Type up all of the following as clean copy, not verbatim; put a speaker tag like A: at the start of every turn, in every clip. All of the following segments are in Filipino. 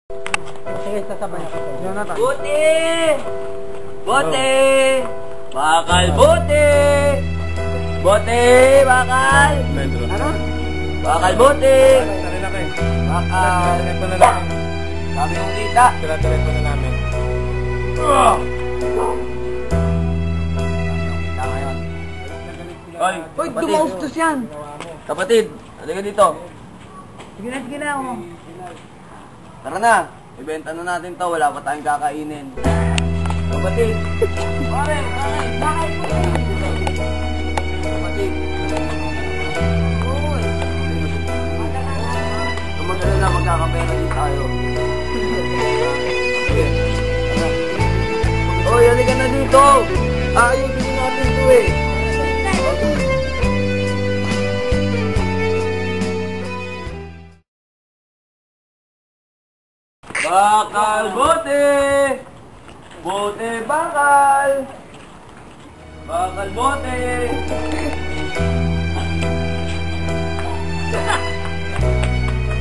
A: Sige, sasabay ako. Jonathan.
B: Buti! Buti! Bakal, buti! Buti! Bakal!
A: Ano?
B: Bakal, buti! Bakal!
C: Ito na namin.
B: Sabi yung kita.
C: Tira-tira na namin.
B: Kita ngayon. Hoy,
A: Uy,
B: kapatid.
A: dumaustos yan.
B: Kapatid, halika dito.
A: Sige na, oh.
B: Tara na. Ibenta na natin to. Wala pa tayong kakainin. Kapatid. Pare.
A: Bakal po.
B: Kapatid. Uy. Magano na magkakapera din tayo. Oy, halika na dito. Ayusin natin to eh. Bakal, bote! Bote, bakal! Bakal, bote!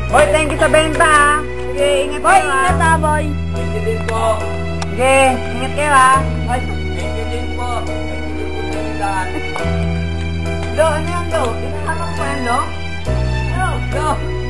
A: Boy, thank you sa benta, ha. Sige, ingat kayo, ha. Ingat, ha, boy.
B: Thank you din po.
A: Sige, ingat kayo, ha. Ay,
B: Thank you din po. Thank you din po sa indahan.
A: Lo, ano yan, Lo? Inaharap mo yan, Lo?
B: Go!